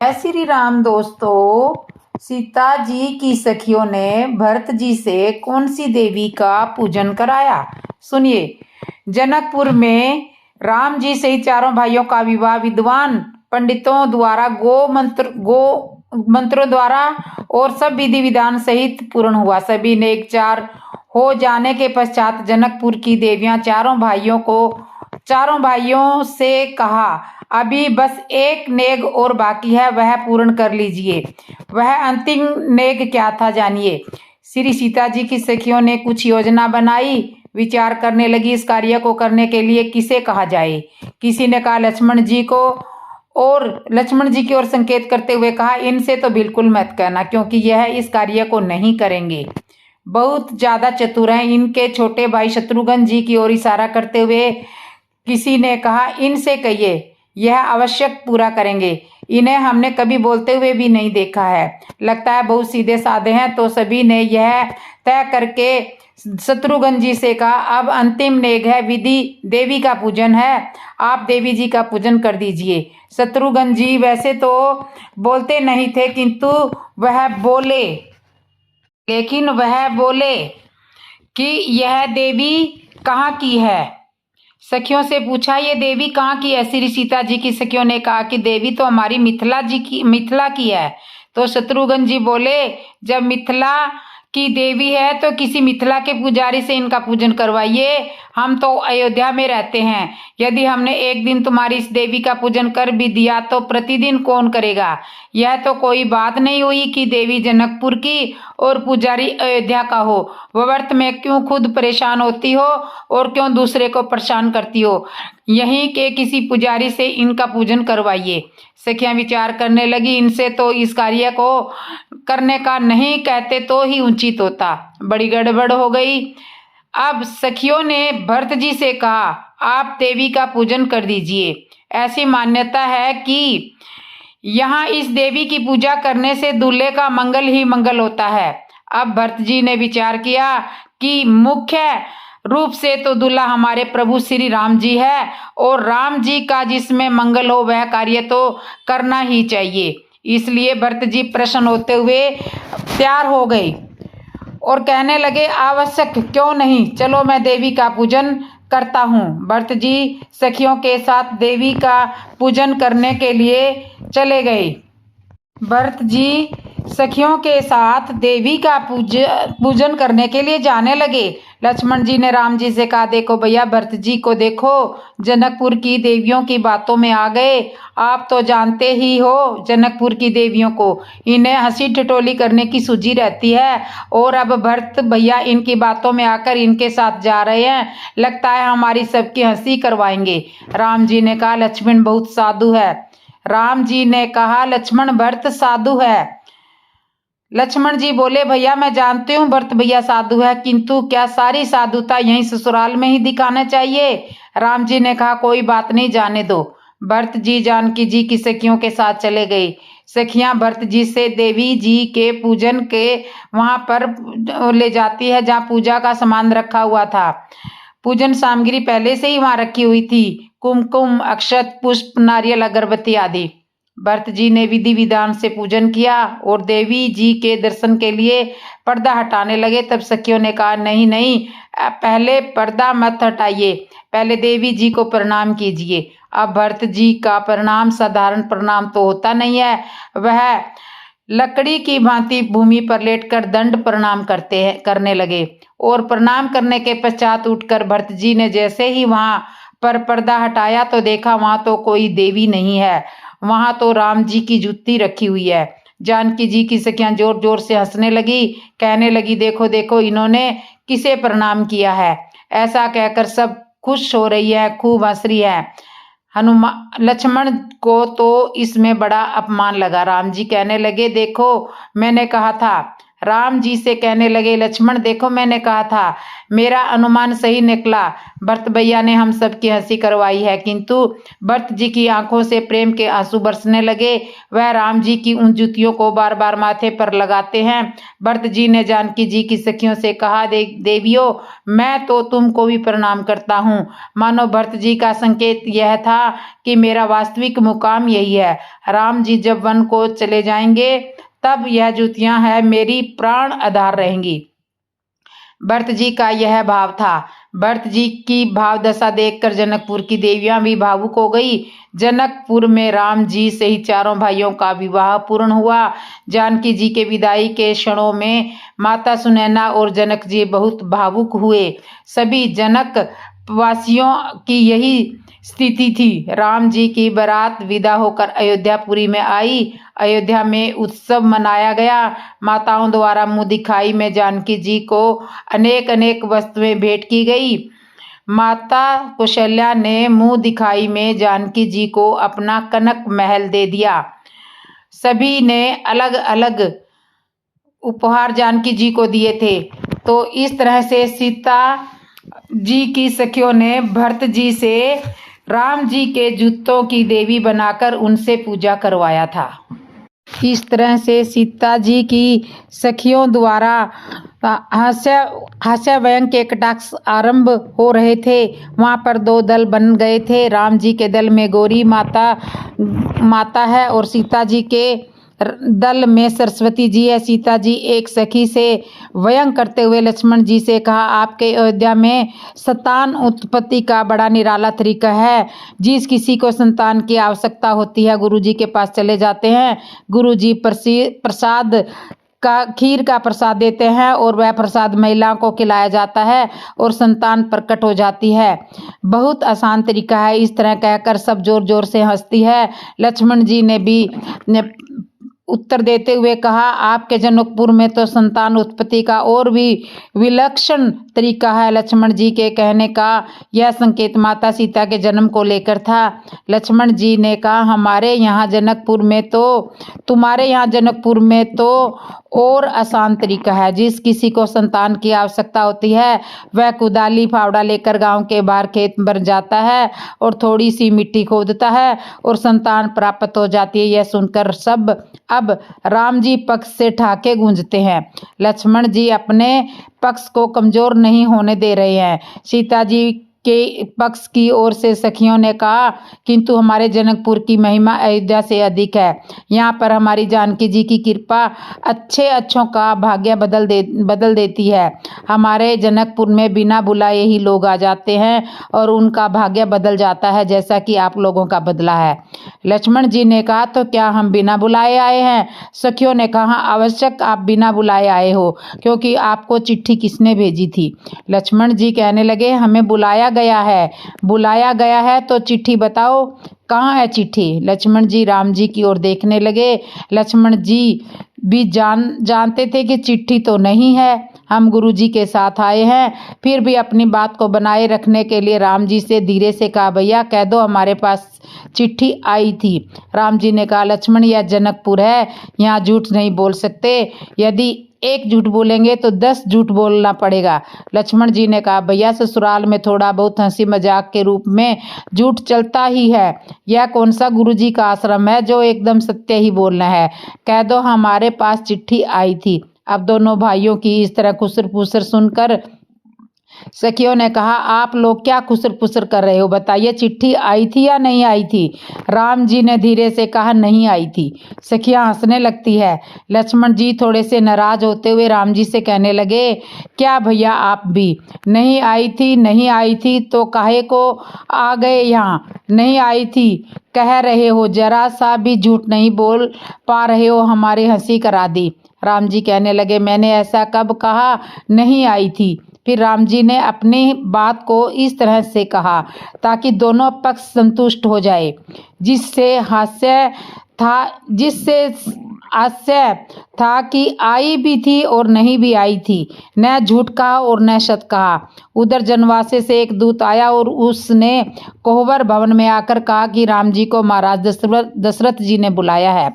जय श्री राम दोस्तों। सीता जी की सखियों ने भरत जी से कौन सी देवी का पूजन कराया, सुनिए। जनकपुर में राम जी सहित चारों भाइयों का विवाह विद्वान पंडितों द्वारा गो मंत्रों द्वारा और सब विधि विधान सहित पूर्ण हुआ। सभी ने एक चार हो जाने के पश्चात जनकपुर की देवियां चारों भाइयों से कहा, अभी बस एक नेग और बाकी है, वह पूर्ण कर लीजिए। वह अंतिम नेग क्या था, जानिए। श्री सीता जी की सखियों ने कुछ योजना बनाई, विचार करने लगी इस कार्य को करने के लिए किसे कहा जाए। किसी ने कहा लक्ष्मण जी को, और लक्ष्मण जी की ओर संकेत करते हुए कहा, इनसे तो बिल्कुल मत कहना, क्योंकि यह इस कार्य को नहीं करेंगे, बहुत ज्यादा चतुर हैं। इनके छोटे भाई शत्रुघ्न जी की ओर इशारा करते हुए किसी ने कहा, इनसे कहिए, यह आवश्यक पूरा करेंगे। इन्हें हमने कभी बोलते हुए भी नहीं देखा है, लगता है बहुत सीधे साधे हैं। तो सभी ने यह तय करके शत्रुघ्न जी से कहा, अब अंतिम नेग है, विधि देवी का पूजन है, आप देवी जी का पूजन कर दीजिए। शत्रुघ्न जी वैसे तो बोलते नहीं थे, किंतु वह बोले कि यह देवी कहाँ की है। सखियों से पूछा, ये देवी कहाँ की है। श्री सीता जी की सखियों ने कहा कि देवी तो हमारी मिथिला की है। तो शत्रुघ्न जी बोले, जब मिथिला की देवी है तो किसी मिथिला के पुजारी से इनका पूजन करवाइए, हम तो अयोध्या में रहते हैं। यदि हमने एक दिन तुम्हारी इस देवी का पूजन कर भी दिया तो प्रतिदिन कौन करेगा। यह तो कोई बात नहीं हुई कि देवी जनकपुर की और पुजारी अयोध्या का हो। व्यर्थ में क्यों खुद परेशान होती हो और क्यों दूसरे को परेशान करती हो। यहीं के किसी पुजारी से इनका पूजन करवाइए। सखियां विचार करने लगी, इनसे तो इस कार्य को करने का नहीं कहते तो ही उचित होता, बड़ी गड़बड़ हो गई। अब सखियों ने भरत जी से कहा, आप देवी का पूजन कर दीजिए। ऐसी मान्यता है कि यहाँ इस देवी की पूजा करने से दूल्हे का मंगल ही मंगल होता है। अब भरत जी ने विचार किया कि मुख्य रूप से तो दूल्हा हमारे प्रभु श्री राम जी है, और राम जी का जिसमें मंगल हो वह कार्य तो करना ही चाहिए। इसलिए भरत जी प्रसन्न होते हुए तैयार हो गए और कहने लगे, आवश्यक क्यों नहीं, चलो मैं देवी का पूजन करता हूँ। भरत जी सखियों के साथ देवी का पूजन करने के लिए चले गए। भरत जी सखियों के साथ देवी का पूजन करने के लिए जाने लगे। लक्ष्मण जी ने राम जी से कहा, देखो भैया, भरत जी को देखो, जनकपुर की देवियों की बातों में आ गए। आप तो जानते ही हो जनकपुर की देवियों को, इन्हें हंसी ठिठोली करने की सूझी रहती है, और अब भरत भैया इनकी बातों में आकर इनके साथ जा रहे हैं, लगता है हमारी सबकी हंसी करवाएंगे। राम जी ने कहा, लक्ष्मण बहुत साधु है। राम जी ने कहा, लक्ष्मण भरत साधु है। लक्ष्मण जी बोले, भैया मैं जानती हूँ भरत भैया साधु है, किंतु क्या सारी साधुता यहीं ससुराल में ही दिखाना चाहिए। राम जी ने कहा, कोई बात नहीं, जाने दो। भरत जी जानकी जी की सखियों के साथ चले गए। सखियां भरत जी से देवी जी के पूजन के वहां पर ले जाती है जहाँ पूजा का सामान रखा हुआ था। पूजन सामग्री पहले से ही वहां रखी हुई थी, कुमकुम, अक्षत, पुष्प, नारियल, अगरबत्ती आदि। भरत जी ने विधि विधान से पूजन किया और देवी जी के दर्शन के लिए पर्दा हटाने लगे। तब सखियों ने कहा, नहीं नहीं, पहले पर्दा मत हटाइए, पहले देवी जी को प्रणाम कीजिए। अब भरत जी का प्रणाम साधारण प्रणाम तो होता नहीं है, वह लकड़ी की भांति भूमि पर लेटकर दंड प्रणाम करने लगे। और प्रणाम करने के पश्चात उठकर भरत जी ने जैसे ही वहां पर पर्दा हटाया तो देखा, वहां तो कोई देवी नहीं है, वहां तो राम जी की जूती रखी हुई है। जानकी जी की सखियां जोर जोर से हंसने लगी, कहने लगी, देखो देखो, इन्होंने किसे प्रणाम किया है। ऐसा कहकर सब खुश हो रही है, खूब हंस रही है। लक्ष्मण को तो इसमें बड़ा अपमान लगा। राम जी कहने लगे, देखो मैंने कहा था, राम जी से कहने लगे, लक्ष्मण देखो मैंने कहा था, मेरा अनुमान सही निकला। भरत भैया ने हम सब की हंसी करवाई है। किंतु भरत जी की आंखों से प्रेम के आंसू बरसने लगे। वह राम जी की उन जूतियों को बार बार माथे पर लगाते हैं। भरत जी ने जानकी जी की सखियों से कहा, देवियों मैं तो तुमको भी प्रणाम करता हूँ। मानो भरत जी का संकेत यह था कि मेरा वास्तविक मुकाम यही है। राम जी जब वन को चले जाएंगे तब यह जूतियां है मेरी प्राण आधार रहेंगी। भरत जी का यह भाव था। भरत जी की भाव दशा देखकर जनकपुर की देवियां भी भावुक हो गई। जनकपुर में राम जी से ही चारों भाइयों का विवाह पूर्ण हुआ। जानकी जी के विदाई के क्षणों में माता सुनैना और जनक जी बहुत भावुक हुए। सभी जनक वासियों की यही स्थिति थी। राम जी की बारात विदा होकर अयोध्यापुरी में आई। अयोध्या में उत्सव मनाया गया। माताओं द्वारा मुँह दिखाई में जानकी जी को अनेक अनेक वस्तुएं भेंट की गई। माता कौशल्या ने मुँह दिखाई में जानकी जी को अपना कनक महल दे दिया। सभी ने अलग अलग उपहार जानकी जी को दिए थे। तो इस तरह से सीता जी की सखियों ने भरत जी से राम जी के जूतों की देवी बनाकर उनसे पूजा करवाया था। इस तरह से सीता जी की सखियों द्वारा हास्य व्यंग के कटाक्ष आरंभ हो रहे थे। वहाँ पर दो दल बन गए थे। राम जी के दल में गौरी माता है और सीता जी के दल में सरस्वती जी है। सीता जी एक सखी से व्यंग करते हुए लक्ष्मण जी से कहा, आपके अयोध्या में संतान उत्पत्ति का बड़ा निराला तरीका है। जिस किसी को संतान की आवश्यकता होती है गुरु जी के पास चले जाते हैं। गुरु जी प्रसाद का खीर का प्रसाद देते हैं और वह प्रसाद महिलाओं को खिलाया जाता है और संतान प्रकट हो जाती है। बहुत आसान तरीका है। इस तरह कहकर सब जोर जोर से हंसती है। लक्ष्मण जी ने भी उत्तर देते हुए कहा, आपके जनकपुर में तो संतान उत्पत्ति का और भी विलक्षण तरीका है। लक्ष्मण जी के कहने का यह संकेत माता सीता के जन्म को लेकर था। लक्ष्मण जी ने कहा, हमारे यहाँ जनकपुर में तो तुम्हारे यहाँ जनकपुर में तो और आसान तरीका है। जिस किसी को संतान की आवश्यकता होती है वह कुदाली फावड़ा लेकर गांव के बाहर खेत भर जाता है और थोड़ी सी मिट्टी खोदता है और संतान प्राप्त हो जाती है। यह सुनकर सब अब राम जी पक्ष से ठाके गूंजते हैं। लक्ष्मण जी अपने पक्ष को कमजोर नहीं होने दे रहे हैं। सीता जी के पक्ष की ओर से सखियों ने कहा, किंतु हमारे जनकपुर की महिमा अयोध्या से अधिक है। यहाँ पर हमारी जानकी जी की कृपा अच्छों का भाग्य बदल देती है। हमारे जनकपुर में बिना बुलाए ही लोग आ जाते हैं और उनका भाग्य बदल जाता है, जैसा कि आप लोगों का बदला है। लक्ष्मण जी ने कहा, तो क्या हम बिना बुलाए आए हैं? सखियों ने कहा, आवश्यक आप बिना बुलाए आए हो, क्योंकि आपको चिट्ठी किसने भेजी थी? लक्ष्मण जी कहने लगे, हमें बुलाया गया है तो चिट्ठी बताओ, कहाँ है चिट्ठी? लक्ष्मण जी राम जी की ओर देखने लगे। लक्ष्मण जी भी जानते थे कि चिट्ठी तो नहीं है, हम गुरु जी के साथ आए हैं। फिर भी अपनी बात को बनाए रखने के लिए राम जी से धीरे से कहा, भैया कह दो हमारे पास चिट्ठी आई थी। राम जी ने कहा, लक्ष्मण यह जनकपुर है, यहाँ झूठ नहीं बोल सकते। यदि एक झूठ बोलेंगे तो 10 झूठ बोलना पड़ेगा। लक्ष्मण जी ने कहा, भैया ससुराल में थोड़ा बहुत हंसी मजाक के रूप में झूठ चलता ही है। यह कौन सा गुरु जी का आश्रम है जो एकदम सत्य ही बोलना है? कह दो हमारे पास चिट्ठी आई थी। अब दोनों भाइयों की इस तरह खुसर फुसर सुनकर सखियों ने कहा, आप लोग क्या खुसर फुसर कर रहे हो? बताइए, चिट्ठी आई थी या नहीं आई थी? राम जी ने धीरे से कहा, नहीं आई थी। सखियां हंसने लगती है। लक्ष्मण जी थोड़े से नाराज होते हुए राम जी से कहने लगे, क्या भैया आप भी? नहीं आई थी तो काहे को आ गए यहाँ? नहीं आई थी कह रहे हो, जरा सा भी झूठ नहीं बोल पा रहे हो, हमारी हंसी करा दी। राम जी कहने लगे, मैंने ऐसा कब कहा? नहीं आई थी। फिर राम जी ने अपनी बात को इस तरह से कहा ताकि दोनों पक्ष संतुष्ट हो जाए। जिससे हास्य था कि आई भी थी और नहीं भी आई थी, न झूठ कहा और न सच कहा। उधर जनवासे से एक दूत आया और उसने कोहबर भवन में आकर कहा कि राम जी को महाराज दशरथ जी ने बुलाया है।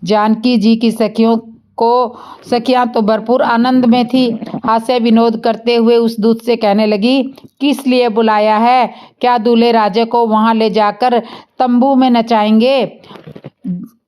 जानकी जी की सखियों को सखियां तो भरपूर आनंद में थी। हास्य विनोद करते हुए उस दूत से कहने लगी, किस लिए बुलाया है? क्या दूल्हे राजे को वहां ले जाकर तंबू में नचाएंगे?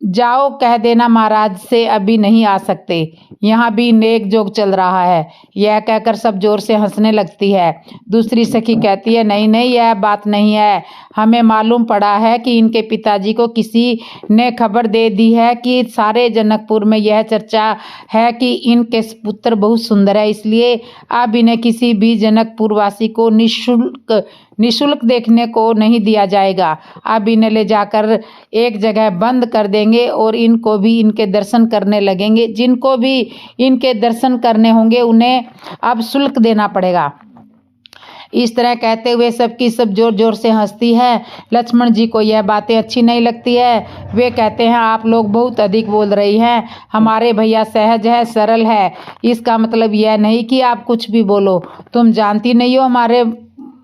जाओ कह देना महाराज से अभी नहीं आ सकते, यहाँ भी नेक जोग चल रहा है। यह कहकर सब जोर से हंसने लगती है। दूसरी सखी कहती है, नहीं नहीं, यह बात नहीं है। हमें मालूम पड़ा है कि इनके पिताजी को किसी ने खबर दे दी है कि सारे जनकपुर में यह चर्चा है कि इनके पुत्र बहुत सुंदर है, इसलिए अब इन्हें किसी भी जनकपुर वासी को निःशुल्क देखने को नहीं दिया जाएगा। अब इन्हें ले जाकर एक जगह बंद कर देंगे और इनको भी इनके दर्शन करने लगेंगे। जिनको भी इनके दर्शन करने होंगे उन्हें अब शुल्क देना पड़ेगा। इस तरह कहते हुए सबकी सब जोर जोर से हंसती है। लक्ष्मण जी को यह बातें अच्छी नहीं लगती है। वे कहते हैं, आप लोग बहुत अधिक बोल रही हैं। हमारे भैया सहज है, सरल है। इसका मतलब यह नहीं कि आप कुछ भी बोलो। तुम जानती नहीं हो, हमारे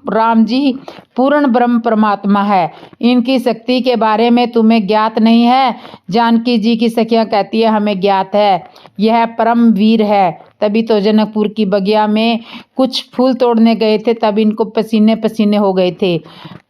राम जी पूर्ण ब्रह्म परमात्मा है। इनकी शक्ति के बारे में तुम्हें ज्ञात नहीं है। जानकी जी की सखियां कहती है, हमें ज्ञात है, यह परम वीर है। तभी तो जनकपुर की बगिया में कुछ फूल तोड़ने गए थे, तब इनको पसीने पसीने हो गए थे।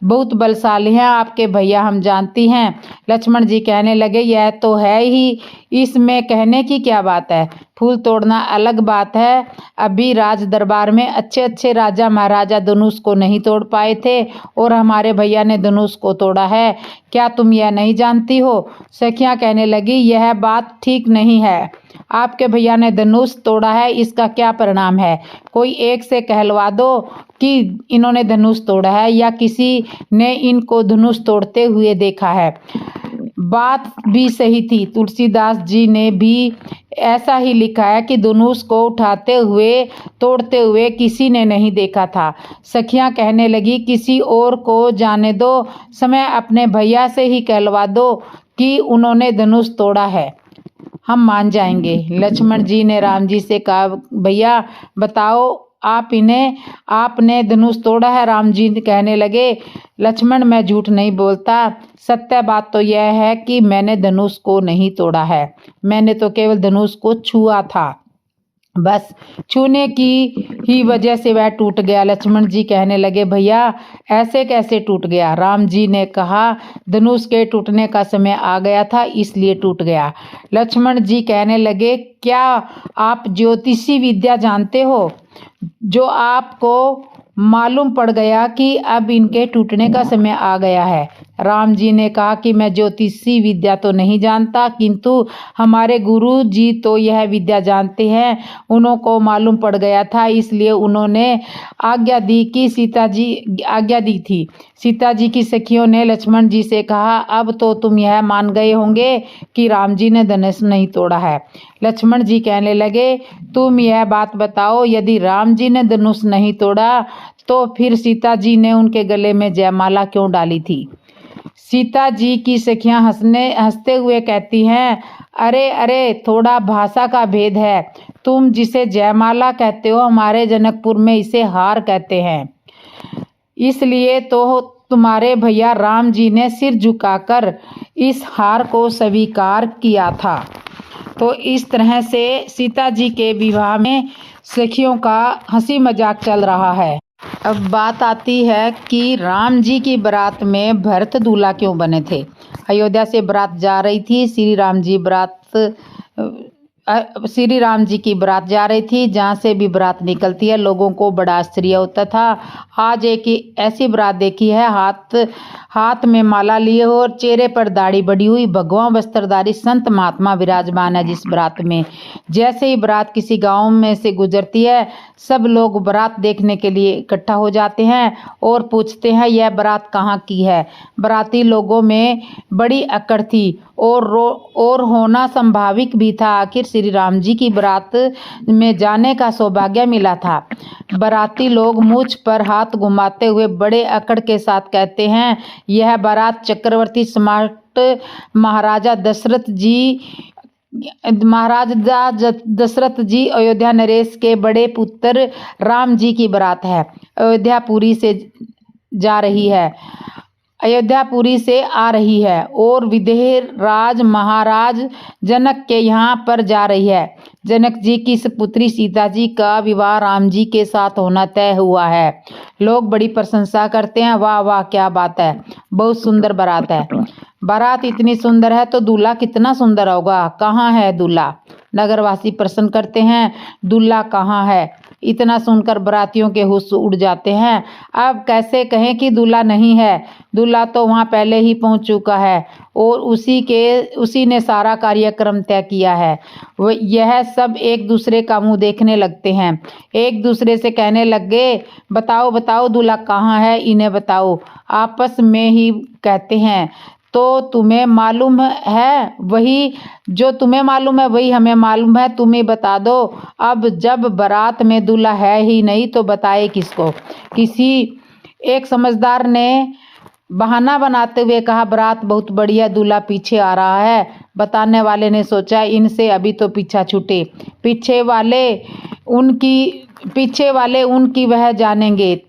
बहुत बलशाली हैं आपके भैया, हम जानती हैं। लक्ष्मण जी कहने लगे, यह तो है ही, इसमें कहने की क्या बात है। फूल तोड़ना अलग बात है। अभी राज दरबार में अच्छे अच्छे राजा महाराजा धनुष को नहीं तोड़ पाए थे और हमारे भैया ने धनुष को तोड़ा है। क्या तुम यह नहीं जानती हो? सखियां कहने लगी, यह बात ठीक नहीं है। आपके भैया ने धनुष तोड़ा है, इसका क्या परिणाम है? कोई एक से कहलवा दो कि इन्होंने धनुष तोड़ा है या किसी ने इनको धनुष तोड़ते हुए देखा है। बात भी सही थी। तुलसीदास जी ने भी ऐसा ही लिखा है कि धनुष को उठाते हुए तोड़ते हुए किसी ने नहीं देखा था। सखियां कहने लगी, किसी और को जाने दो, समय अपने भैया से ही कहलवा दो कि उन्होंने धनुष तोड़ा है, हम मान जाएंगे। लक्ष्मण जी ने राम जी से कहा, भैया बताओ आपने धनुष तोड़ा है? राम जी कहने लगे, लक्ष्मण मैं झूठ नहीं बोलता, सत्य बात तो यह है कि मैंने धनुष को नहीं तोड़ा है। मैंने तो केवल धनुष को छुआ था, बस छूने की ही वजह से वह टूट गया। लक्ष्मण जी कहने लगे, भैया ऐसे कैसे टूट गया? राम जी ने कहा, धनुष के टूटने का समय आ गया था, इसलिए टूट गया। लक्ष्मण जी कहने लगे, क्या आप ज्योतिषी विद्या जानते हो, जो आपको मालूम पड़ गया कि अब इनके टूटने का समय आ गया है? राम जी ने कहा कि मैं ज्योतिषी विद्या तो नहीं जानता, किंतु हमारे गुरु जी तो यह विद्या जानते हैं। उनको मालूम पड़ गया था, इसलिए उन्होंने आज्ञा दी थी। सीता जी की सखियों ने लक्ष्मण जी से कहा, अब तो तुम यह मान गए होंगे कि राम जी ने धनुष नहीं तोड़ा है। लक्ष्मण जी कहने लगे, तुम यह बात बताओ, यदि राम जी ने धनुष नहीं तोड़ा तो फिर सीता जी ने उनके गले में जयमाला क्यों डाली थी? सीता जी की सखियां हंसते हुए कहती हैं, अरे अरे, थोड़ा भाषा का भेद है। तुम जिसे जयमाला कहते हो, हमारे जनकपुर में इसे हार कहते हैं। इसलिए तो तुम्हारे भैया राम जी ने सिर झुकाकर इस हार को स्वीकार किया था। तो इस तरह से सीता जी के विवाह में सखियों का हंसी मजाक चल रहा है। अब बात आती है कि राम जी की बारात में भरत दूल्हा क्यों बने थे। अयोध्या से बारात जा रही थी, श्री राम जी की बारात जा रही थी। जहाँ से भी बारात निकलती है लोगों को बड़ा आश्चर्य होता था। आज एक ऐसी बारात देखी है, हाथ में माला लिए हो और चेहरे पर दाढ़ी बड़ी हुई भगवा वस्त्रधारी संत महात्मा विराजमान है जिस बारात में। जैसे ही बारात किसी गांव में से गुजरती है, सब लोग बारात देखने के लिए इकट्ठा हो जाते हैं और पूछते हैं, यह बारात कहाँ की है। बाराती लोगों में बड़ी अकड़ थी और होना संभाविक भी था। आखिर श्री राम जी की बारात में जाने का सौभाग्य मिला था। बाराती लोग मूछ पर हाथ घुमाते हुए बड़े अकड़ के साथ कहते हैं, यह बारात चक्रवर्ती सम्राट महाराजा दशरथ जी अयोध्या नरेश के बड़े पुत्र राम जी की बारात है। अयोध्यापुरी से जा रही है। अयोध्यापुरी से आ रही है और विदेह राज महाराज जनक के यहाँ पर जा रही है। जनक जी की पुत्री सीता जी का विवाह राम जी के साथ होना तय हुआ है। लोग बड़ी प्रशंसा करते हैं, वाह वाह क्या बात है, बहुत सुंदर बारात है। बारात इतनी सुंदर है तो दूल्हा कितना सुंदर होगा, कहाँ है दूल्हा? नगरवासी प्रश्न करते हैं, दूल्हा कहाँ है? इतना सुनकर बारातियों के होश उड़ जाते हैं। अब कैसे कहें कि दूल्हा नहीं है? दूल्हा तो वहाँ पहले ही पहुँच चुका है और उसी ने सारा कार्यक्रम तय किया है। यह सब एक दूसरे का मुंह देखने लगते हैं, एक दूसरे से कहने लगे, बताओ बताओ दूल्हा कहाँ है, इन्हें बताओ। आपस में ही कहते हैं, तो तुम्हें मालूम है वही, जो तुम्हें मालूम है वही हमें मालूम है, तुम्हें बता दो। अब जब बारात में दूल्हा है ही नहीं तो बताए किसको? किसी एक समझदार ने बहाना बनाते हुए कहा, बारात बहुत बड़ी है, दूल्हा पीछे आ रहा है। बताने वाले ने सोचा, इनसे अभी तो पीछा छूटे, पीछे वाले उनकी वह जानेंगे।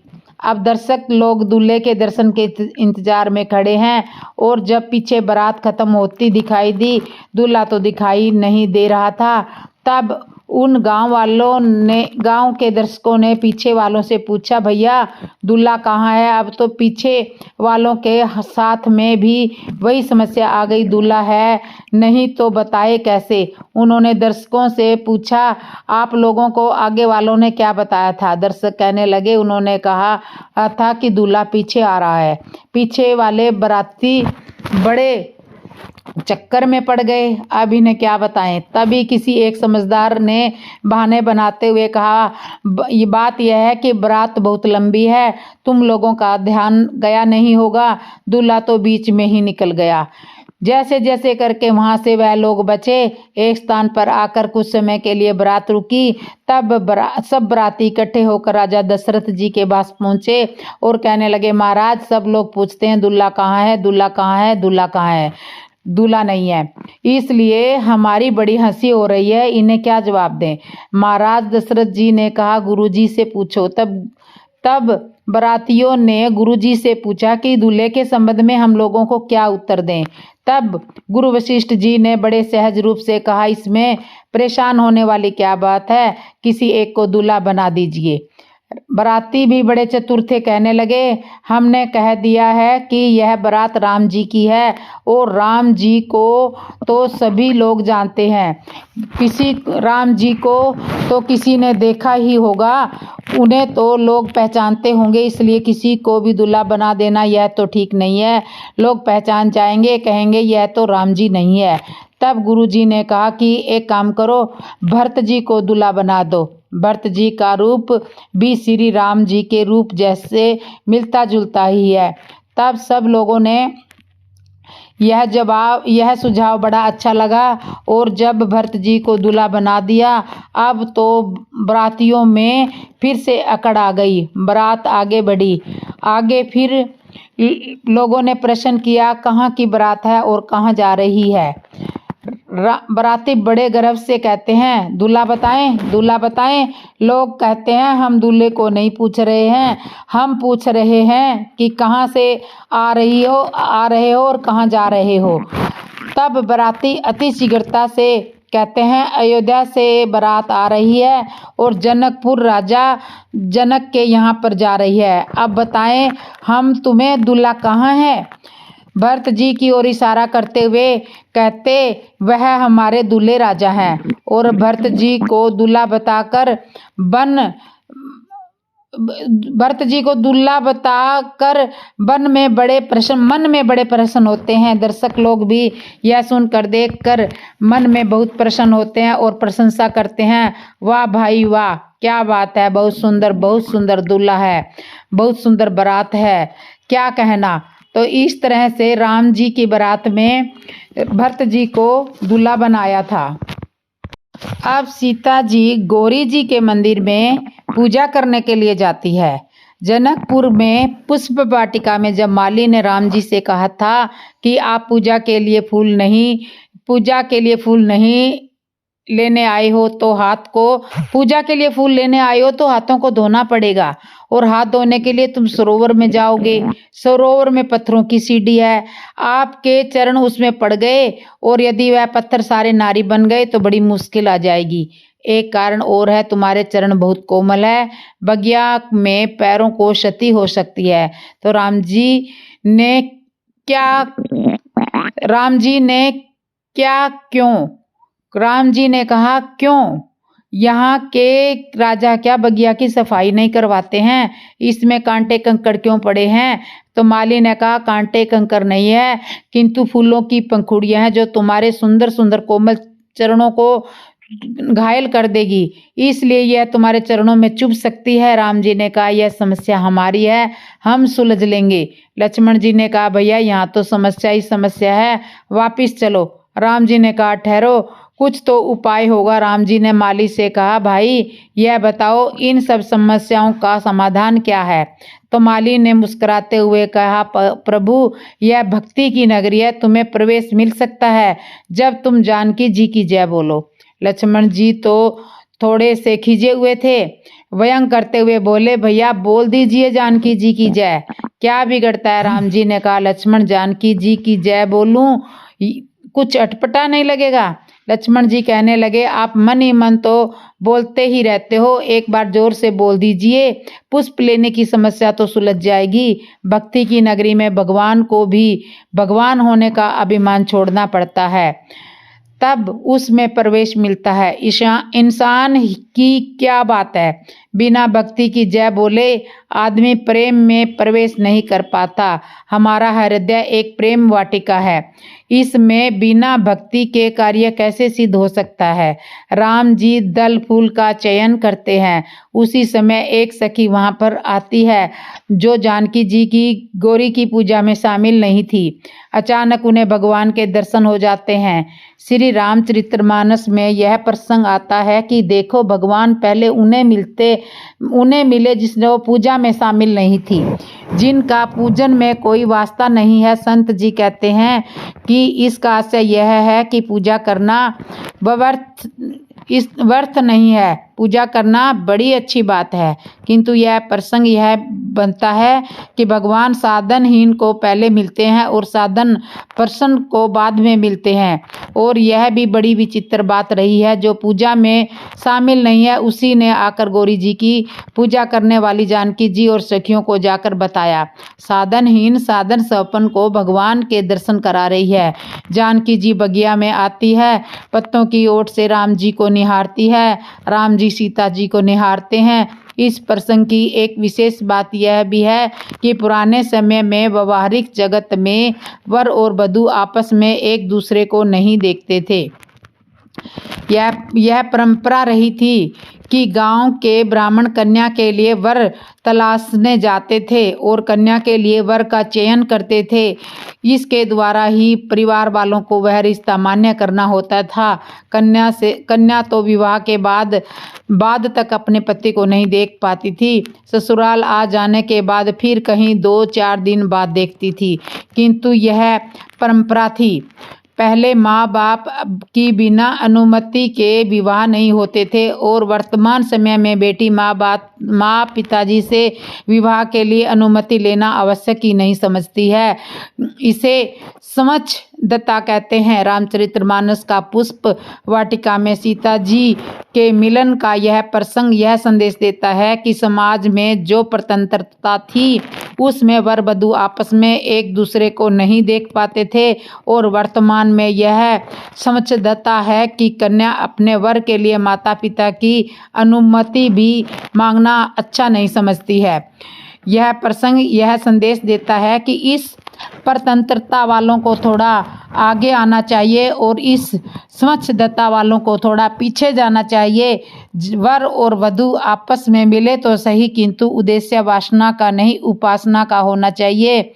अब दर्शक लोग दूल्हे के दर्शन के इंतजार में खड़े हैं और जब पीछे बारात खत्म होती दिखाई दी, दूल्हा तो दिखाई नहीं दे रहा था। तब उन गांव के दर्शकों ने पीछे वालों से पूछा, भैया दूल्हा कहाँ है? अब तो पीछे वालों के साथ में भी वही समस्या आ गई, दूल्हा है नहीं तो बताए कैसे? उन्होंने दर्शकों से पूछा, आप लोगों को आगे वालों ने क्या बताया था? दर्शक कहने लगे, उन्होंने कहा था कि दूल्हा पीछे आ रहा है। पीछे वाले बाराती बड़े चक्कर में पड़ गए, अब इन्हें क्या बताएं। तभी किसी एक समझदार ने बहाने बनाते हुए कहा, ये बात यह है कि बारात बहुत लंबी है, तुम लोगों का ध्यान गया नहीं होगा, दूल्हा तो बीच में ही निकल गया। जैसे जैसे करके वहां से वह लोग बचे। एक स्थान पर आकर कुछ समय के लिए बारात रुकी। तब सब बाराती इकट्ठे होकर राजा दशरथ जी के पास पहुंचे और कहने लगे, महाराज सब लोग पूछते हैं दूल्हा कहाँ है, दूल्हा कहाँ है, दूल्हा कहाँ है? दूल्हा नहीं है, इसलिए हमारी बड़ी हंसी हो रही है, इन्हें क्या जवाब दें? महाराज दशरथ जी ने कहा, गुरुजी से पूछो। तब बारातियों ने गुरुजी से पूछा कि दूल्हे के संबंध में हम लोगों को क्या उत्तर दें। तब गुरु वशिष्ठ जी ने बड़े सहज रूप से कहा, इसमें परेशान होने वाली क्या बात है, किसी एक को दूल्हा बना दीजिए। बाराती भी बड़े चतुर थे, कहने लगे, हमने कह दिया है कि यह बारात राम जी की है और राम जी को तो सभी लोग जानते हैं, राम जी को तो किसी ने देखा ही होगा, उन्हें तो लोग पहचानते होंगे, इसलिए किसी को भी दूल्हा बना देना यह तो ठीक नहीं है। लोग पहचान जाएंगे, कहेंगे यह तो राम जी नहीं है। तब गुरुजी ने कहा कि एक काम करो, भरत जी को दूल्हा बना दो। भरत जी का रूप भी श्री राम जी के रूप जैसे मिलता जुलता ही है। तब सब लोगों ने यह सुझाव बड़ा अच्छा लगा और जब भरत जी को दूल्हा बना दिया, अब तो बारातियों में फिर से अकड़ आ गई। बारात आगे बढ़ी। आगे फिर लोगों ने प्रश्न किया, कहाँ की बारात है और कहाँ जा रही है? बाराती बड़े गर्व से कहते हैं, दूल्हा बताएं, दूल्हा बताएं। लोग कहते हैं, हम दूल्हे को नहीं पूछ रहे हैं, हम पूछ रहे हैं कि कहाँ से आ रहे हो और कहाँ जा रहे हो। तब बाराती अति शीघ्रता से कहते हैं, अयोध्या से बारात आ रही है और जनकपुर राजा जनक के यहाँ पर जा रही है। अब बताएं, हम तुम्हें दूल्हा कहाँ है? भरत जी की ओर इशारा करते हुए कहते, वह हमारे दूल्हे राजा हैं। और भरत जी को दूल्हा बताकर मन में बड़े प्रसन्न होते हैं। दर्शक लोग भी यह सुनकर देखकर मन में बहुत प्रसन्न होते हैं और प्रशंसा करते हैं, वाह भाई वाह, क्या बात है, बहुत सुंदर दूल्हा है, बहुत सुंदर बारात है, क्या कहना। तो इस तरह से राम जी की बारात में भरत जी को दूल्हा बनाया था। अब सीता जी गौरी जी के मंदिर में पूजा करने के लिए जाती है। जनकपुर में पुष्प वाटिका में जब माली ने राम जी से कहा था कि आप पूजा के लिए फूल नहीं लेने आए हो तो हाथ को, पूजा के लिए फूल लेने आए हो तो हाथों को धोना पड़ेगा, और हाथ धोने के लिए तुम सरोवर में जाओगे। सरोवर में पत्थरों की सीढ़ी है, आपके चरण उसमें पड़ गए और यदि वह पत्थर सारे नारी बन गए तो बड़ी मुश्किल आ जाएगी। एक कारण और है, तुम्हारे चरण बहुत कोमल है, बगिया में पैरों को क्षति हो सकती है। तो राम जी ने कहा क्यों? यहाँ के राजा क्या बगिया की सफाई नहीं करवाते हैं? इसमें कांटे कंकड़ क्यों पड़े हैं? तो माली ने कहा कांटे कंकड़ नहीं है, किंतु फूलों की पंखुड़ियां हैं जो तुम्हारे सुंदर सुंदर कोमल चरणों को घायल कर देगी, इसलिए यह तुम्हारे चरणों में चुभ सकती है। राम जी ने कहा यह समस्या हमारी है, हम सुलझ लेंगे। लक्ष्मण जी ने कहा भैया यहाँ तो समस्या ही समस्या है, वापिस चलो। राम जी ने कहा ठहरो, कुछ तो उपाय होगा। राम जी ने माली से कहा भाई यह बताओ इन सब समस्याओं का समाधान क्या है? तो माली ने मुस्कुराते हुए कहा प्रभु यह भक्ति की नगरी है, तुम्हें प्रवेश मिल सकता है जब तुम जानकी जी की जय बोलो। लक्ष्मण जी तो थोड़े से खिजे हुए थे, व्यंग करते हुए बोले भैया बोल दीजिए जानकी जी की जय, क्या बिगड़ता है? राम जी ने कहा लक्ष्मण जानकी जी की जय बोलूं कुछ अटपटा नहीं लगेगा? लक्ष्मण जी कहने लगे आप मन ही मन तो बोलते ही रहते हो, एक बार जोर से बोल दीजिए, पुष्प लेने की समस्या तो सुलझ जाएगी। भक्ति की नगरी में भगवान को भी भगवान होने का अभिमान छोड़ना पड़ता है, तब उसमें प्रवेश मिलता है। इंसान की क्या बात है, बिना भक्ति की जय बोले आदमी प्रेम में प्रवेश नहीं कर पाता। हमारा हृदय एक प्रेम वाटिका है, इसमें बिना भक्ति के कार्य कैसे सिद्ध हो सकता है? राम जी दल फूल का चयन करते हैं, उसी समय एक सखी वहां पर आती है जो जानकी जी की गौरी की पूजा में शामिल नहीं थी। अचानक उन्हें भगवान के दर्शन हो जाते हैं। श्री रामचरितमानस में यह प्रसंग आता है कि देखो भगवान पहले उन्हें मिले जिसने वो पूजा में शामिल नहीं थी, जिनका पूजन में कोई वास्ता नहीं है। संत जी कहते हैं कि इसका आशय यह है कि पूजा करना व्यर्थ नहीं है, पूजा करना बड़ी अच्छी बात है, किंतु यह प्रसंग यह बनता है कि भगवान साधनहीन को पहले मिलते हैं और साधन प्रसन्न को बाद में मिलते हैं। और यह भी बड़ी विचित्र बात रही है, जो पूजा में शामिल नहीं है उसी ने आकर गौरी जी की पूजा करने वाली जानकी जी और सखियों को जाकर बताया। साधनहीन साधन संपन्न को भगवान के दर्शन करा रही है। जानकी जी बगिया में आती है, पत्तों की ओट से राम जी को निहारती है, राम जी सीता जी को निहारते हैं। इस प्रसंग की एक विशेष बात यह भी है कि पुराने समय में व्यवहारिक जगत में वर और वधू आपस में एक दूसरे को नहीं देखते थे। यह परंपरा रही थी कि गांव के ब्राह्मण कन्या के लिए वर तलाशने जाते थे और कन्या के लिए वर का चयन करते थे। इसके द्वारा ही परिवार वालों को वह रिश्ता मान्य करना होता था। कन्या तो विवाह के बाद तक अपने पति को नहीं देख पाती थी, ससुराल आ जाने के बाद फिर कहीं 2-4 दिन बाद देखती थी, किंतु यह परंपरा थी। पहले माँ बाप की बिना अनुमति के विवाह नहीं होते थे और वर्तमान समय में बेटी माँ पिताजी से विवाह के लिए अनुमति लेना आवश्यक ही नहीं समझती है। इसे समझदाता कहते हैं। रामचरितमानस का पुष्प वाटिका में सीता जी के मिलन का यह प्रसंग यह संदेश देता है कि समाज में जो स्वतंत्रता थी उसमें वर वधू आपस में एक दूसरे को नहीं देख पाते थे, और वर्तमान में यह समझदाता है कि कन्या अपने वर के लिए माता पिता की अनुमति भी मांगना अच्छा नहीं समझती है। यह प्रसंग यह संदेश देता है कि इस स्वतंत्रता वालों को थोड़ा आगे आना चाहिए और इस समझदाता वालों को थोड़ा पीछे जाना चाहिए। वर और वधू आपस में मिले तो सही, किंतु उद्देश्य वासना का नहीं उपासना का होना चाहिए,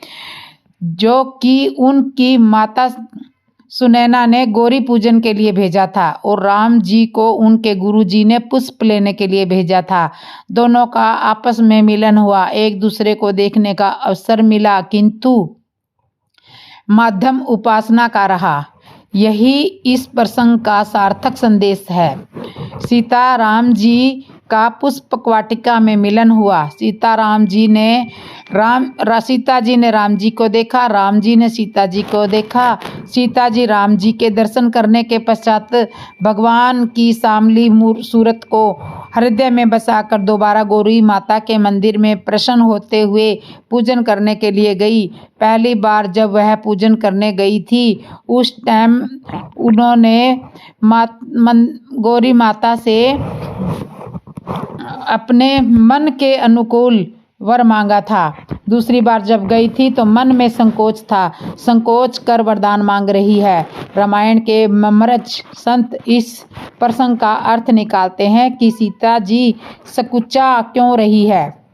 जो कि उनकी माता सुनैना ने गौरी पूजन के लिए भेजा था और राम जी को उनके गुरु जी ने पुष्प लेने के लिए भेजा था। दोनों का आपस में मिलन हुआ, एक दूसरे को देखने का अवसर मिला, किंतु माध्यम उपासना का रहा। यही इस प्रसंग का सार्थक संदेश है। सीता राम जी का पुष्प वाटिका में मिलन हुआ। सीता जी ने राम जी को देखा, राम जी ने सीता जी को देखा। सीता जी राम जी के दर्शन करने के पश्चात भगवान की सामली सूरत को हृदय में बसाकर दोबारा गौरी माता के मंदिर में प्रसन्न होते हुए पूजन करने के लिए गई। पहली बार जब वह पूजन करने गई थी उस टाइम उन्होंने गौरी माता से अपने मन के अनुकूल वर मांगा था। दूसरी बार जब गई थी तो मन में संकोच था, संकोच कर वरदान मांग रही है। रामायण के ममरज संत इस प्रसंग का अर्थ निकालते हैं कि सीता जी सकुचा क्यों रही है।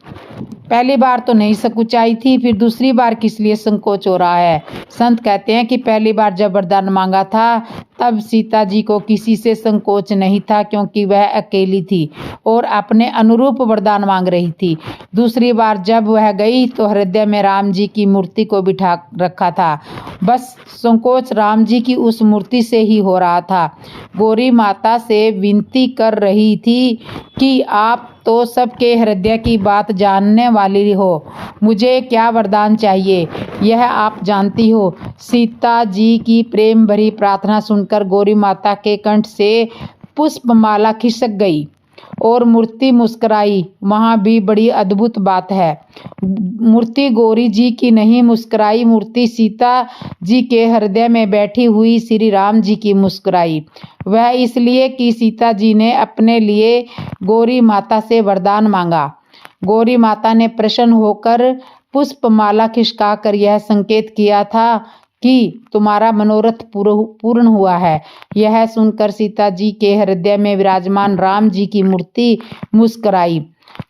पहली बार तो नहीं सकुचाई थी, फिर दूसरी बार किस लिए संकोच हो रहा है। संत कहते हैं कि पहली बार जब वरदान मांगा था तब सीता जी को किसी से संकोच नहीं था, क्योंकि वह अकेली थी और अपने अनुरूप वरदान मांग रही थी। दूसरी बार जब वह गई तो हृदय में राम जी की मूर्ति को बिठा रखा था, बस संकोच राम जी की उस मूर्ति से ही हो रहा था। गौरी माता से विनती कर रही थी कि आप तो सबके हृदय की बात जानने वाली हो, मुझे क्या वरदान चाहिए यह आप जानती हो। सीता जी की प्रेम भरी प्रार्थना सुनकर गौरी माता के कंठ से पुष्पमाला खिसक गई और मूर्ति मुस्कुराई। वहाँ भी बड़ी अद्भुत बात है, मूर्ति गौरी जी की नहीं मुस्कुराई, मूर्ति सीता जी के हृदय में बैठी हुई श्री राम जी की मुस्कुराई। वह इसलिए कि सीता जी ने अपने लिए गौरी माता से वरदान मांगा। गौरी माता ने प्रसन्न होकर पुष्पमाला खिसकाकर यह संकेत किया था कि तुम्हारा मनोरथ पूर्ण हुआ है। यह सुनकर सीता जी के हृदय में विराजमान राम जी की मूर्ति मुस्कुराई।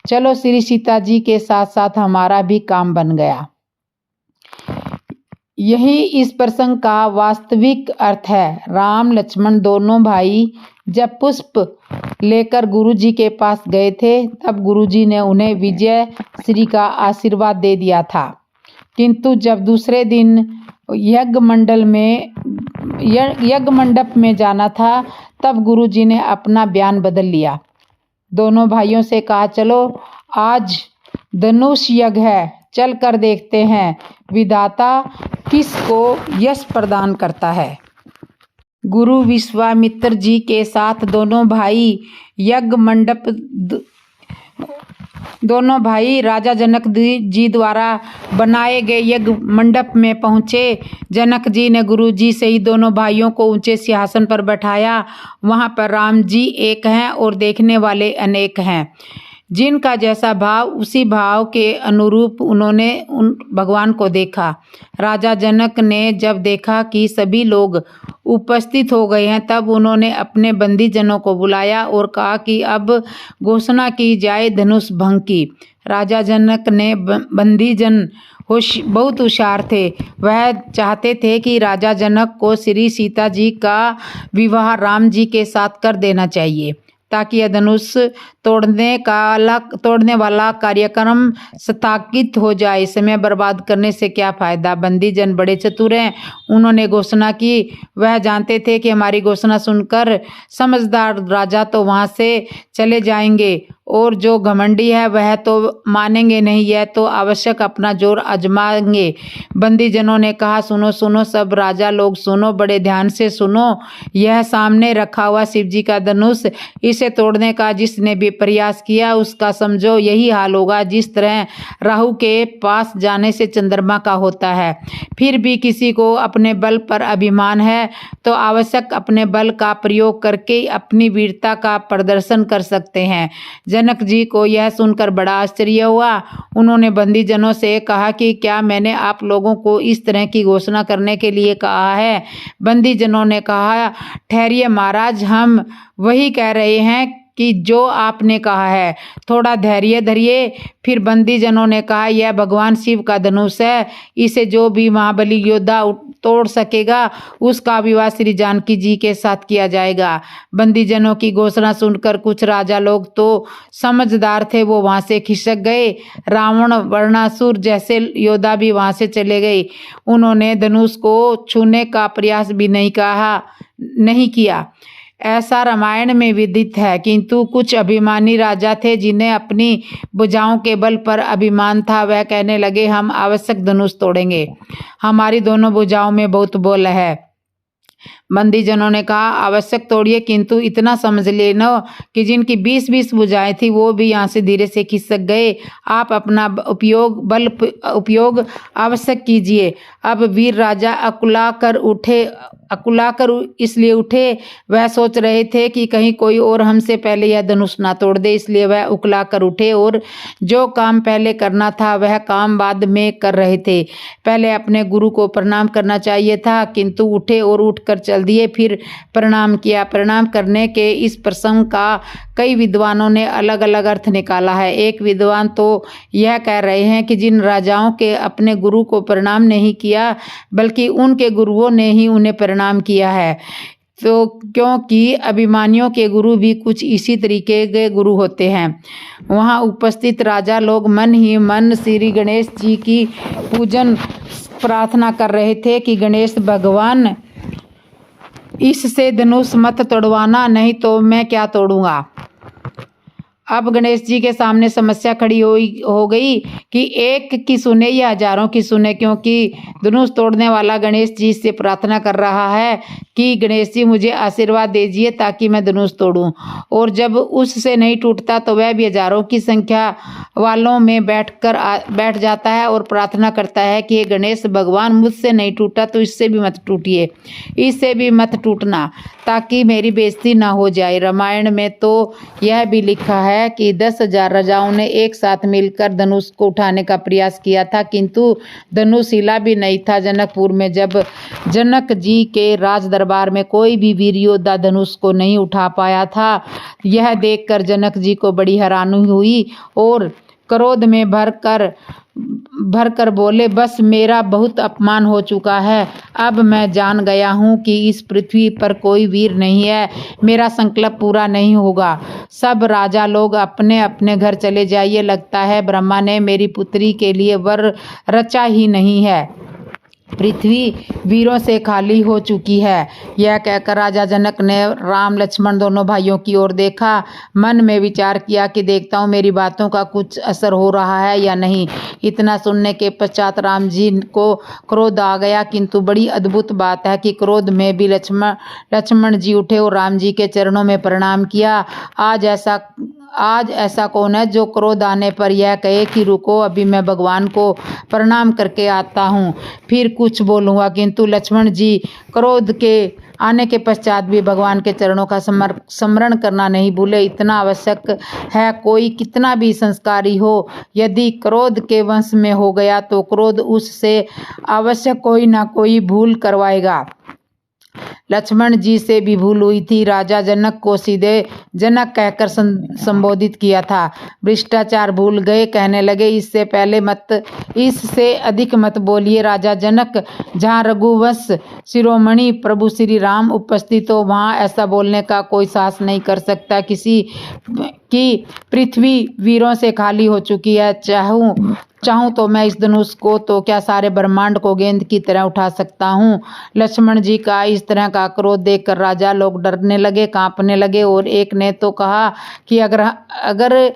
चलो श्री सीता जी के साथ साथ हमारा भी काम बन गया। यही इस प्रसंग का वास्तविक अर्थ है। राम लक्ष्मण दोनों भाई जब पुष्प लेकर गुरु जी के पास गए थे तब गुरु जी ने उन्हें विजय श्री का आशीर्वाद दे दिया था, किंतु जब दूसरे दिन यज्ञ मंडप में जाना था तब गुरु जी ने अपना बयान बदल लिया। दोनों भाइयों से कहा, चलो आज धनुष यज्ञ है, चल कर देखते हैं विधाता किसको यश प्रदान करता है। गुरु विश्वामित्र जी के साथ दोनों भाई राजा जनक जी द्वारा बनाए गए यज्ञ मंडप में पहुँचे। जनक जी ने गुरु जी से ही दोनों भाइयों को ऊंचे सिंहासन पर बैठाया। वहाँ पर राम जी एक हैं और देखने वाले अनेक हैं। जिनका जैसा भाव उसी भाव के अनुरूप उन्होंने उन भगवान को देखा। राजा जनक ने जब देखा कि सभी लोग उपस्थित हो गए हैं तब उन्होंने अपने बंदीजनों को बुलाया और कहा कि अब घोषणा की जाए धनुष भंग की। राजा जनक ने बंदीजन बहुत होशियार थे। वह चाहते थे कि राजा जनक को श्री सीता जी का विवाह राम जी के साथ कर देना चाहिए ताकि यह धनुष तोड़ने वाला कार्यक्रम स्थगित हो जाए। समय बर्बाद करने से क्या फायदा। बंदीजन बड़े चतुर हैं, उन्होंने घोषणा की। वह जानते थे कि हमारी घोषणा सुनकर समझदार राजा तो वहां से चले जाएंगे और जो घमंडी है वह तो मानेंगे नहीं, यह तो आवश्यक अपना जोर आजमाएंगे। बंदीजनों ने कहा, सुनो सुनो सब राजा लोग सुनो, बड़े ध्यान से सुनो। यह सामने रखा हुआ शिव जी का धनुष, इसे तोड़ने का जिसने भी प्रयास किया उसका समझो यही हाल होगा जिस तरह राहु के पास जाने से चंद्रमा का होता है। फिर भी किसी को अपने बल पर अभिमान है तो आवश्यक अपने बल का प्रयोग करके अपनी वीरता का प्रदर्शन कर सकते हैं। जनक जी को यह सुनकर बड़ा आश्चर्य हुआ। उन्होंने बंदीजनों से कहा कि क्या मैंने आप लोगों को इस तरह की घोषणा करने के लिए कहा है। बंदीजनों ने कहा, ठहरिए महाराज, हम वही कह रहे हैं कि जो आपने कहा है, थोड़ा धैर्य धरिए। फिर बंदी जनों ने कहा, यह भगवान शिव का धनुष है, इसे जो भी महाबली योद्धा तोड़ सकेगा उसका विवाह श्री जानकी जी के साथ किया जाएगा। बंदी जनों की घोषणा सुनकर कुछ राजा लोग तो समझदार थे, वो वहां से खिसक गए। रावण, वर्णासुर जैसे योद्धा भी वहां से चले गए। उन्होंने धनुष को छूने का प्रयास भी नहीं किया। ऐसा रामायण में विदित है। किंतु कुछ अभिमानी राजा थे जिन्हें अपनी भुजाओं के बल पर अभिमान था। वह कहने लगे, हम आवश्यक धनुष तोड़ेंगे, हमारी दोनों भुजाओं में बहुत बल है। बंदी जनों ने कहा, आवश्यक तोड़िए, किंतु इतना समझ लेना कि जिनकी 20-20 भुजाएं थी वो भी यहाँ से धीरे से खिसक गए। आप अपना उपयोग आवश्यक कीजिए। अब वीर राजा अकुला कर इसलिए उठे, वह सोच रहे थे कि कहीं कोई और हमसे पहले यह धनुष ना तोड़ दे, इसलिए वह उकला कर उठे और जो काम पहले करना था वह काम बाद में कर रहे थे। पहले अपने गुरु को प्रणाम करना चाहिए था, किंतु उठे और उठकर चल दिए। फिर प्रणाम किया। प्रणाम करने के इस प्रसंग का कई विद्वानों ने अलग अलग अर्थ निकाला है। एक विद्वान तो यह कह रहे हैं कि जिन राजाओं के अपने गुरु को प्रणाम नहीं किया बल्कि उनके गुरुओं ने ही उन्हें प्रणाम किया है, तो क्योंकि अभिमानियों के गुरु भी कुछ इसी तरीके के गुरु होते हैं। वहाँ उपस्थित राजा लोग मन ही मन श्री गणेश जी की पूजन प्रार्थना कर रहे थे कि गणेश भगवान, इससे धनुष मत तोड़वाना, नहीं तो मैं क्या तोड़ूंगा। अब गणेश जी के सामने समस्या खड़ी हो गई कि एक की सुने या हजारों की सुने, क्योंकि धनुष तोड़ने वाला गणेश जी से प्रार्थना कर रहा है कि गणेश जी मुझे आशीर्वाद दीजिए ताकि मैं धनुष तोड़ूं, और जब उससे नहीं टूटता तो वह भी हजारों की संख्या वालों में बैठ जाता है और प्रार्थना करता है कि हे गणेश भगवान, मुझसे नहीं टूटा तो इससे भी मत टूटिए, इससे भी मत टूटना, ताकि मेरी बेइज्जती ना हो जाए। रामायण में तो यह भी लिखा है कि 10,000 राजाओं ने एक साथ मिलकर धनुष को उठाने का प्रयास किया था, किंतु धनुष हिला भी नहीं था। जनकपुर में जब जनक जी के राज दरबार में कोई भी वीर योद्धा धनुष को नहीं उठा पाया था, यह देखकर जनक जी को बड़ी हैरानी हुई और क्रोध में भरकर बोले, बस मेरा बहुत अपमान हो चुका है। अब मैं जान गया हूँ कि इस पृथ्वी पर कोई वीर नहीं है, मेरा संकल्प पूरा नहीं होगा। सब राजा लोग अपने अपने घर चले जाइए, लगता है ब्रह्मा ने मेरी पुत्री के लिए वर रचा ही नहीं है, पृथ्वी वीरों से खाली हो चुकी है। यह कहकर राजा जनक ने राम लक्ष्मण दोनों भाइयों की ओर देखा, मन में विचार किया कि देखता हूँ मेरी बातों का कुछ असर हो रहा है या नहीं। इतना सुनने के पश्चात राम जी को क्रोध आ गया, किंतु बड़ी अद्भुत बात है कि क्रोध में भी लक्ष्मण जी उठे और राम जी के चरणों में प्रणाम किया। आज ऐसा कौन है जो क्रोध आने पर यह कहे कि रुको, अभी मैं भगवान को प्रणाम करके आता हूँ, फिर कुछ बोलूँगा। किंतु लक्ष्मण जी क्रोध के आने के पश्चात भी भगवान के चरणों का स्मरण करना नहीं भूले। इतना आवश्यक है, कोई कितना भी संस्कारी हो, यदि क्रोध के वश में हो गया तो क्रोध उससे अवश्य कोई ना कोई भूल करवाएगा। लक्ष्मण जी से भी भूल हुई थी। राजा जनक को सीधे जनक कहकर संबोधित किया था। भ्रष्टाचार भूल गए, कहने लगे इससे अधिक मत बोलिए। राजा जनक, जहाँ रघुवंश शिरोमणि प्रभु श्री राम उपस्थित हो वहाँ ऐसा बोलने का कोई साहस नहीं कर सकता। किसी की पृथ्वी वीरों से खाली हो चुकी है। चाहूं तो मैं इस धनुष को तो क्या सारे ब्रह्मांड को गेंद की तरह उठा सकता हूँ। लक्ष्मण जी का इस तरह का क्रोध देखकर राजा लोग डरने लगे, कांपने लगे, और एक ने तो कहा कि अगर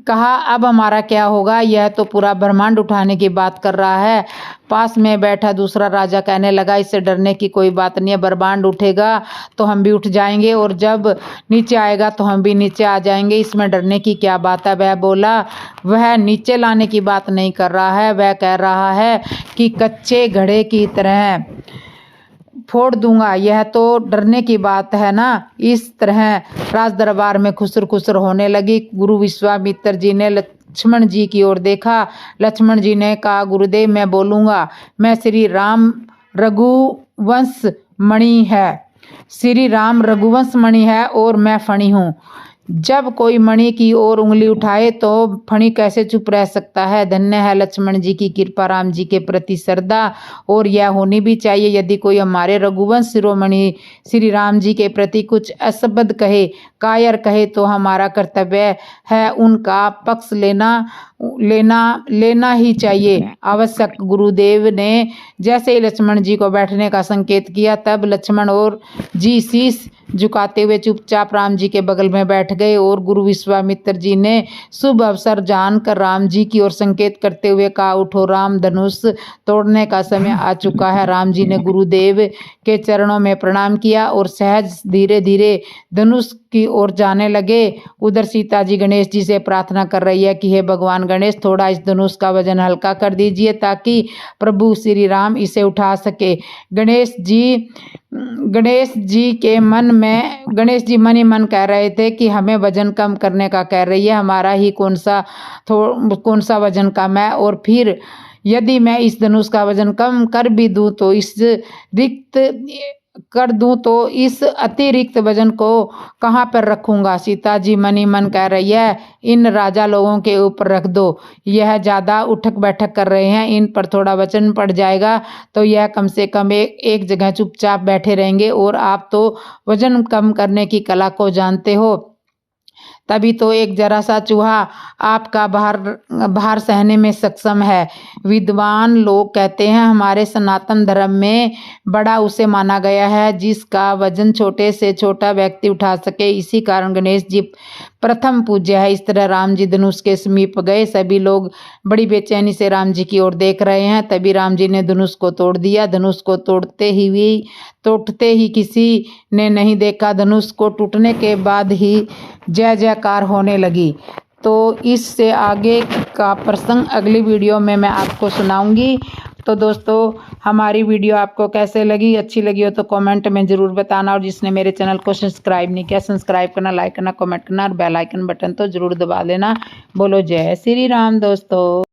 कहा अब हमारा क्या होगा, यह तो पूरा ब्रह्मांड उठाने की बात कर रहा है। पास में बैठा दूसरा राजा कहने लगा, इससे डरने की कोई बात नहीं है, ब्रह्मांड उठेगा तो हम भी उठ जाएंगे और जब नीचे आएगा तो हम भी नीचे आ जाएंगे, इसमें डरने की क्या बात है। वह बोला, वह नीचे लाने की बात नहीं कर रहा है, वह कह रहा है कि कच्चे घड़े की तरह फोड़ दूंगा, यह तो डरने की बात है ना। इस तरह राज दरबार में खुसर खुसर होने लगी। गुरु विश्वामित्र जी ने लक्ष्मण जी की ओर देखा। लक्ष्मण जी ने कहा, गुरुदेव मैं बोलूँगा, मैं श्री राम रघुवंश मणि है, श्री राम रघुवंश मणि है और मैं फणी हूँ। जब कोई मणि की ओर उंगली उठाए तो फणी कैसे चुप रह सकता है। धन्य है लक्ष्मण जी की कृपा, राम जी के प्रति श्रद्धा, और यह होनी भी चाहिए। यदि कोई हमारे रघुवंश शिरोमणि श्री राम जी के प्रति कुछ असभ्य कहे, कायर कहे, तो हमारा कर्तव्य है उनका पक्ष लेना ही चाहिए। आवश्यक गुरुदेव ने जैसे ही लक्ष्मण जी को बैठने का संकेत किया, तब लक्ष्मण और जी शीश झुकाते हुए चुपचाप राम जी के बगल में बैठ गए और गुरु विश्वामित्र जी ने शुभ अवसर जानकर राम जी की ओर संकेत करते हुए कहा, उठो राम, धनुष तोड़ने का समय आ चुका है। राम जी ने गुरुदेव के चरणों में प्रणाम किया और सहज धीरे धीरे धनुष की ओर जाने लगे। उधर सीता जी गणेश जी से प्रार्थना कर रही है कि हे भगवान गणेश, थोड़ा इस धनुष का वजन हल्का कर दीजिए ताकि प्रभु श्री राम इसे उठा सके। गणेश जी मन ही मन कह रहे थे कि हमें वजन कम करने का कह रही है, हमारा ही कौन सा वजन कम है, और फिर यदि मैं इस धनुष का वजन कम कर भी दूं तो इस अतिरिक्त वजन को कहाँ पर रखूंगा। सीता जी मन ही मन कह रही है, इन राजा लोगों के ऊपर रख दो, यह ज़्यादा उठक बैठक कर रहे हैं, इन पर थोड़ा वजन पड़ जाएगा तो यह कम से कम एक जगह चुपचाप बैठे रहेंगे, और आप तो वजन कम करने की कला को जानते हो, तभी तो एक जरा सा चूहा आपका भार सहने में सक्षम है। विद्वान लोग कहते हैं हमारे सनातन धर्म में बड़ा उसे माना गया है जिसका वजन छोटे से छोटा व्यक्ति उठा सके। इसी कारण गणेश जी प्रथम पूज्य है। इस तरह राम जी धनुष के समीप गए। सभी लोग बड़ी बेचैनी से राम जी की ओर देख रहे हैं। तभी राम जी ने धनुष को तोड़ दिया। धनुष को तोड़ते ही किसी ने नहीं देखा, धनुष को टूटने के बाद ही जय जयकार होने लगी। तो इससे आगे का प्रसंग अगली वीडियो में मैं आपको सुनाऊंगी। तो दोस्तों, हमारी वीडियो आपको कैसे लगी, अच्छी लगी हो तो कमेंट में ज़रूर बताना, और जिसने मेरे चैनल को सब्सक्राइब नहीं किया, सब्सक्राइब करना, लाइक करना, कमेंट करना और बेल आइकन बटन तो ज़रूर दबा लेना। बोलो जय श्री राम दोस्तों।